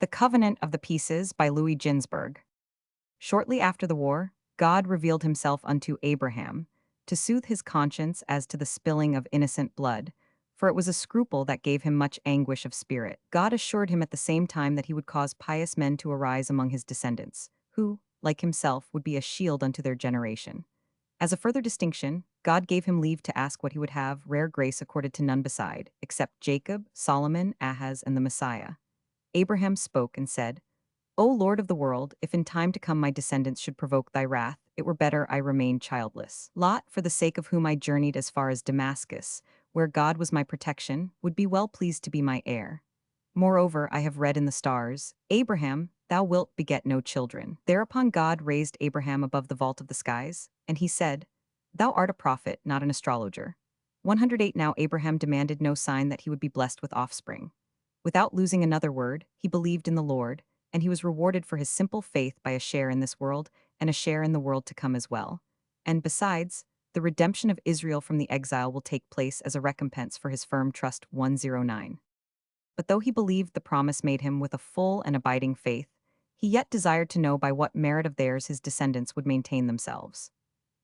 The Covenant of the Pieces by Louis Ginzberg. Shortly after the war, God revealed himself unto Abraham to soothe his conscience as to the spilling of innocent blood, for it was a scruple that gave him much anguish of spirit. God assured him at the same time that he would cause pious men to arise among his descendants, who, like himself, would be a shield unto their generation. As a further distinction, God gave him leave to ask what he would have rare grace accorded to none beside, except Jacob, Solomon, Ahaz, and the Messiah. Abraham spoke and said, O Lord of the world, if in time to come my descendants should provoke thy wrath, it were better I remain childless. Lot, for the sake of whom I journeyed as far as Damascus, where God was my protection, would be well pleased to be my heir. Moreover, I have read in the stars, Abraham, thou wilt beget no children. Thereupon God raised Abraham above the vault of the skies, and he said, Thou art a prophet, not an astrologer. 108 Now Abraham demanded no sign that he would be blessed with offspring. Without losing another word, he believed in the Lord, and he was rewarded for his simple faith by a share in this world and a share in the world to come as well. And besides, the redemption of Israel from the exile will take place as a recompense for his firm trust. 109. But though he believed the promise made him with a full and abiding faith, he yet desired to know by what merit of theirs his descendants would maintain themselves.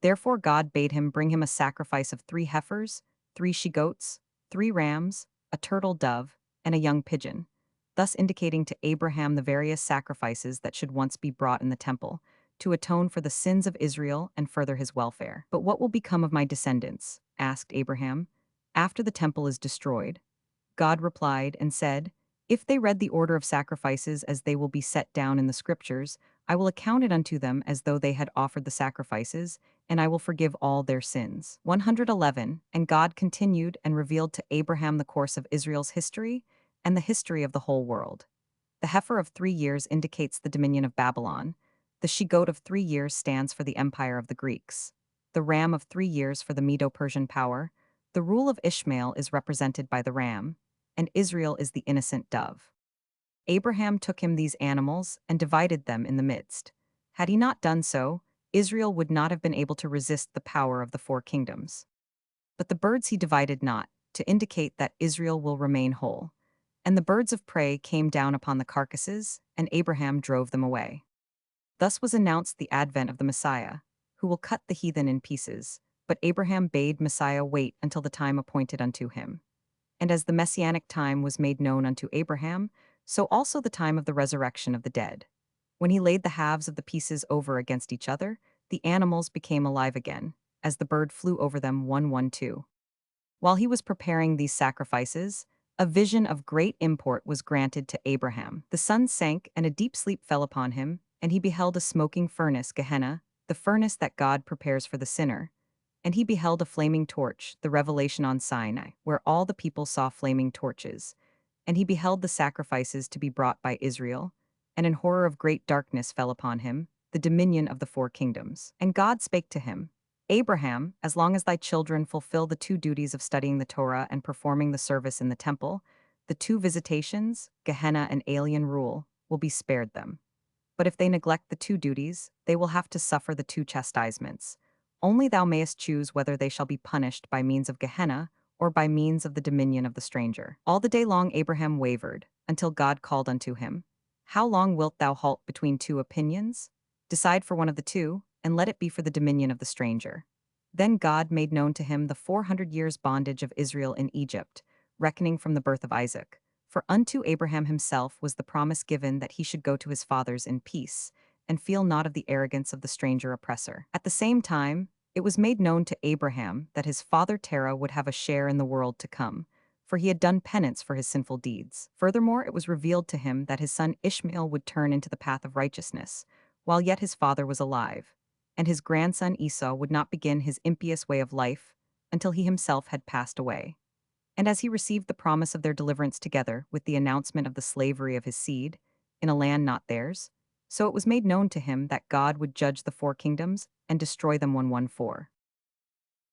Therefore God bade him bring him a sacrifice of 3 heifers, 3 she-goats, 3 rams, a turtle dove, and a young pigeon, thus indicating to Abraham the various sacrifices that should once be brought in the temple, to atone for the sins of Israel and further his welfare. But what will become of my descendants? Asked Abraham, after the temple is destroyed. God replied and said, If they read the order of sacrifices as they will be set down in the scriptures, I will account it unto them as though they had offered the sacrifices, and I will forgive all their sins. 111 And God continued and revealed to Abraham the course of Israel's history and the history of the whole world. The heifer of 3 years indicates the dominion of Babylon. The she-goat of 3 years stands for the empire of the Greeks. The ram of 3 years for the Medo-Persian power. The rule of Ishmael is represented by the ram, and Israel is the innocent dove. Abraham took him these animals and divided them in the midst. Had he not done so, Israel would not have been able to resist the power of the 4 kingdoms. But the birds he divided not, to indicate that Israel will remain whole. And the birds of prey came down upon the carcasses, and Abraham drove them away. Thus was announced the advent of the Messiah, who will cut the heathen in pieces, but Abraham bade Messiah wait until the time appointed unto him. And as the messianic time was made known unto Abraham, so also the time of the resurrection of the dead. When he laid the halves of the pieces over against each other, the animals became alive again, as the bird flew over them. 112. While he was preparing these sacrifices, a vision of great import was granted to Abraham. The sun sank, and a deep sleep fell upon him, and he beheld a smoking furnace, Gehenna, the furnace that God prepares for the sinner. And he beheld a flaming torch, the revelation on Sinai, where all the people saw flaming torches. And he beheld the sacrifices to be brought by Israel, and in horror of great darkness fell upon him, the dominion of the 4 kingdoms. And God spake to him, Abraham, as long as thy children fulfill the 2 duties of studying the Torah and performing the service in the temple, the 2 visitations, Gehenna and alien rule, will be spared them. But if they neglect the 2 duties, they will have to suffer the 2 chastisements. Only thou mayest choose whether they shall be punished by means of Gehenna or by means of the dominion of the stranger. All the day long Abraham wavered, until God called unto him, How long wilt thou halt between 2 opinions? Decide for one of the 2, and let it be for the dominion of the stranger. Then God made known to him the 400 years' bondage of Israel in Egypt, reckoning from the birth of Isaac. For unto Abraham himself was the promise given that he should go to his fathers in peace, and feel not of the arrogance of the stranger oppressor. At the same time, it was made known to Abraham that his father Terah would have a share in the world to come, for he had done penance for his sinful deeds. Furthermore, it was revealed to him that his son Ishmael would turn into the path of righteousness, while yet his father was alive, and his grandson Esau would not begin his impious way of life until he himself had passed away. And as he received the promise of their deliverance together with the announcement of the slavery of his seed, in a land not theirs, so it was made known to him that God would judge the 4 kingdoms and destroy them. 114.